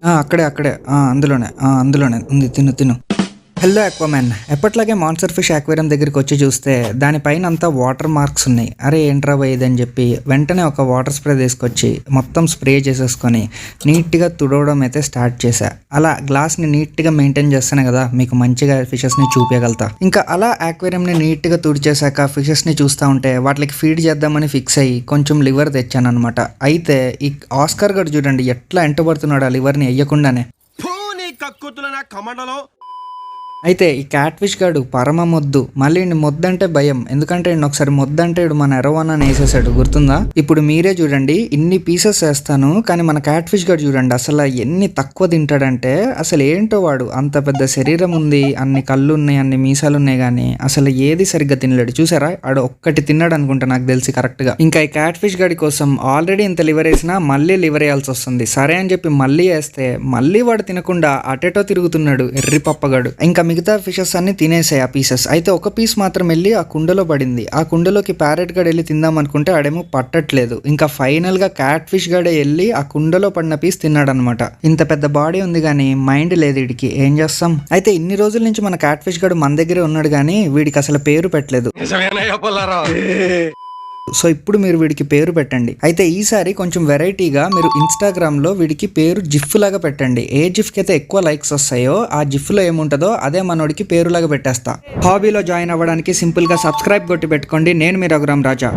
అక్కడే అక్కడే అందులోనే ఉంది. తిను తిను. హలో అక్వామ్యాన్, ఎప్పట్లాగే మాన్స్టర్ ఫిష్ అక్వేరియం దగ్గరికి వచ్చి చూస్తే దానిపైన అంతా వాటర్ మార్క్స్ ఉన్నాయి. అరే ఏంట్రా ఇదని చెప్పి వెంటనే ఒక వాటర్ స్ప్రే తీసుకొచ్చి మొత్తం స్ప్రే చేసేసుకొని నీట్గా తుడవడం అయితే స్టార్ట్ చేశా. అలా గ్లాస్ని నీట్గా మెయింటైన్ చేస్తానే కదా మీకు మంచిగా ఫిషెస్ని చూపించగలుగుతా. ఇంకా అలా అక్వేరియంని నీట్గా తుడిచేశాక ఫిషెస్ని చూస్తూ ఉంటే వాటికి ఫీడ్ చేద్దామని ఫిక్స్ అయ్యి కొంచెం లివర్ తెచ్చాను అనమాట. అయితే ఈ ఆస్కార్ గడు చూడండి ఎట్లా ఎంటబడుతున్నాడు ఆ లివర్ని వేయకుండానే. అయితే ఈ క్యాట్ ఫిష్ గాడు పరమ మొద్దు. మళ్ళీ మొద్దు అంటే భయం, ఎందుకంటే ఒకసారి మొద్దు అంటే మన ఎరవన్నాన్ని వేసేసాడు, గుర్తుందా? ఇప్పుడు మీరే చూడండి, ఇన్ని పీసెస్ వేస్తాను కానీ మన క్యాట్ ఫిష్ గాడు చూడండి అసలు ఎన్ని తక్కువ తింటాడంటే, అసలు ఏంటో వాడు అంత పెద్ద శరీరం ఉంది, అన్ని కళ్ళు ఉన్నాయి, అన్ని మీసాలు ఉన్నాయి, కానీ అసలు ఏది సరిగ్గా తినలేడు. చూసారా, ఆడు ఒక్కటి తిన్నాడు అనుకుంటా నాకు తెలిసి కరెక్ట్ గా. ఇంకా ఈ క్యాట్ ఫిష్ గాడి కోసం ఆల్రెడీ ఇంత లివర్ వేసినా మళ్ళీ లివర్ వేయాల్సి వస్తుంది. సరే అని చెప్పి మళ్ళీ వేస్తే మళ్ళీ వాడు తినకుండా అటేటో తిరుగుతున్నాడు ఎర్రి పప్పగాడు. ఇంకా మిగతా ఫిషెస్ అన్ని తినేసాయి ఆ పీసెస్. అయితే ఒక పీస్ మాత్రం వెళ్ళి ఆ కుండలో పడింది. ఆ కుండలోకి ప్యారెట్ గడ్ వెళ్ళి తిందాం అనుకుంటే ఆడేమో పట్టట్లేదు. ఇంకా ఫైనల్ గా క్యాట్ ఫిష్ గడే వెళ్ళి ఆ కుండలో పడిన పీస్ తిన్నాడు అనమాట. ఇంత పెద్ద బాడీ ఉంది కానీ మైండ్ లేదు వీడికి, ఏం చేస్తాం. అయితే ఇన్ని రోజుల నుంచి మన క్యాట్ ఫిష్ గడు మన దగ్గరే ఉన్నాడు కానీ వీడికి అసలు పేరు పెట్టలేదు. సో ఇప్పుడు మీరు వీడికి పేరు పెట్టండి. అయితే ఈసారి కొంచెం వెరైటీగా మీరు ఇన్స్టాగ్రామ్ లో వీడికి పేరు జిఫ్ లాగా పెట్టండి. ఏ జిఫ్ కి అయితే ఎక్కువ లైక్స్ వస్తాయో ఆ జిఫ్ లో ఏముంటుందో అదే మనోడికి పేరులాగా పెట్టేస్తా. హాబీలో జాయిన్ అవ్వడానికి సింపుల్ గా సబ్స్క్రైబ్ కొట్టి పెట్టుకోండి. నేను మీ రఘురామ్ రాజా.